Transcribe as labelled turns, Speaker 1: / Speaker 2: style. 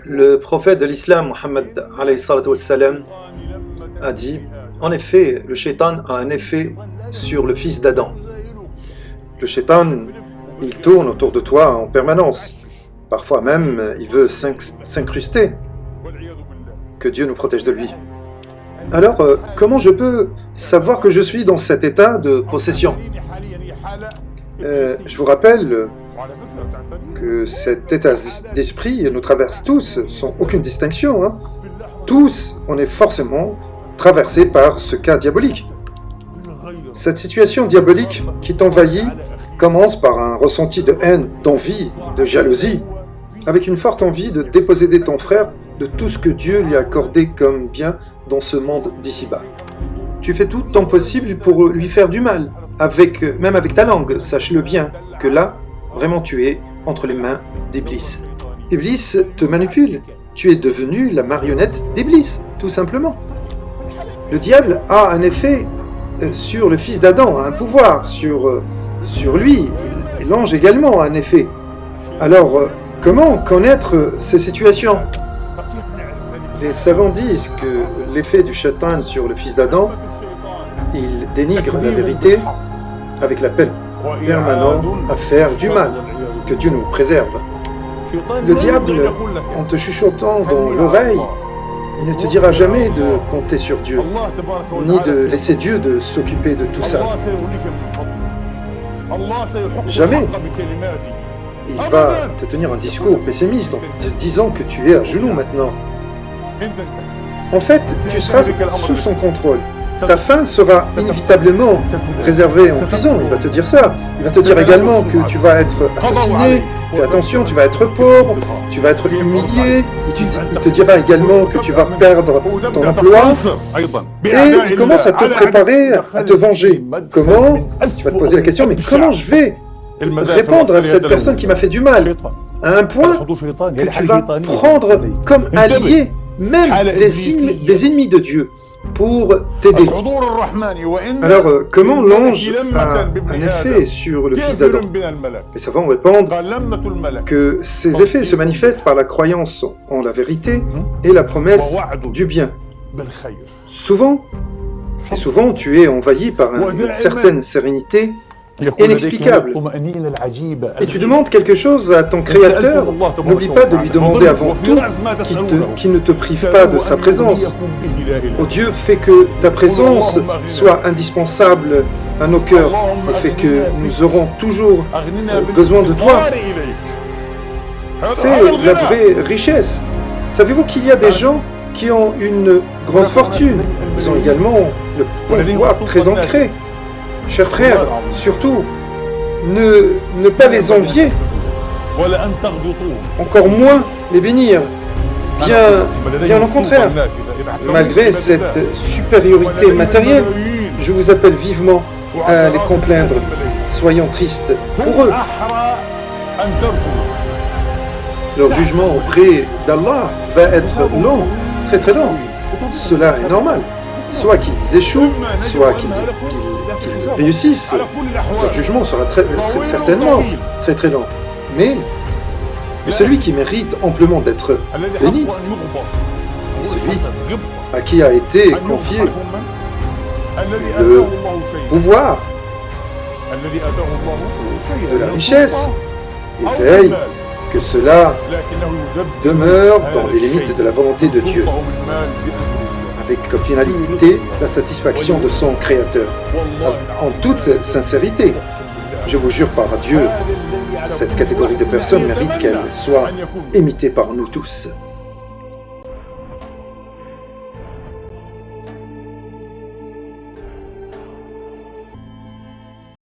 Speaker 1: Le prophète de l'islam, Mohammed alayhi salatu wassalam, a dit: en effet, le shaitan a un effet sur le fils d'Adam. Le shaitan, il tourne autour de toi en permanence. Parfois même, il veut s'incruster. Que Dieu nous protège de lui. Alors, comment je peux savoir que je suis dans cet état de possession? Je vous rappelle que cet état d'esprit nous traverse tous, sans aucune distinction. Hein. Tous, on est forcément traversés par ce cas diabolique. Cette situation diabolique qui t'envahit commence par un ressenti de haine, d'envie, de jalousie, avec une forte envie de déposséder ton frère de tout ce que Dieu lui a accordé comme bien dans ce monde d'ici-bas. Tu fais tout ton possible pour lui faire du mal, même avec ta langue, sache-le bien, que là, vraiment tu es entre les mains d'Iblis. Iblis te manipule, tu es devenu la marionnette d'Iblis, tout simplement. Le diable a un effet sur le fils d'Adam, a un pouvoir sur lui, et l'ange également a un effet. Alors, comment connaître ces situations? Les savants disent que l'effet du shaitan sur le fils d'Adam, il dénigre la vérité avec l'appel permanent à faire du mal, que Dieu nous préserve. Le diable, en te chuchotant dans l'oreille, il ne te dira jamais de compter sur Dieu, ni de laisser Dieu de s'occuper de tout ça. Jamais. Il va te tenir un discours pessimiste en te disant que tu es à genoux maintenant. En fait, tu seras sous son contrôle. Ta fin sera inévitablement réservée en prison, il va te dire ça. Il va te dire également que tu vas être assassiné, fais attention, tu vas être pauvre, tu vas être humilié, il te dira également que tu vas perdre ton emploi, et il commence à te préparer à te venger. Comment? Tu vas te poser la question, mais comment je vais répondre à cette personne qui m'a fait du mal, à un point que tu vas prendre comme allié même des ennemis de Dieu pour t'aider. Alors, comment l'ange a un effet sur le fils d'Adam? Les savants répondent que ces effets se manifestent par la croyance en la vérité et la promesse du bien. Souvent, tu es envahi par une certaine sérénité inexplicable. Et tu demandes quelque chose à ton Créateur, n'oublie pas de lui demander avant tout qu'il ne te prive pas de sa présence. Oh Dieu, fais que ta présence soit indispensable à nos cœurs et fais que nous aurons toujours besoin de toi. C'est la vraie richesse. Savez-vous qu'il y a des gens qui ont une grande fortune? Ils ont également le pouvoir très ancré. Chers frères, surtout, ne pas les envier, encore moins les bénir, bien au contraire. Malgré cette supériorité matérielle, je vous appelle vivement à les complaindre. Soyons tristes pour eux. Leur jugement auprès d'Allah va être long, très très long. Cela est normal. Soit qu'ils échouent, soit qu'ils réussissent, leur jugement sera très certainement très très lent. Mais celui qui mérite amplement d'être béni, celui à qui a été confié le pouvoir de la richesse, et veille que cela demeure dans les limites de la volonté de Dieu, avec comme finalité la satisfaction de son Créateur. En toute sincérité, je vous jure par Dieu, cette catégorie de personnes mérite qu'elle soit imitée par nous tous.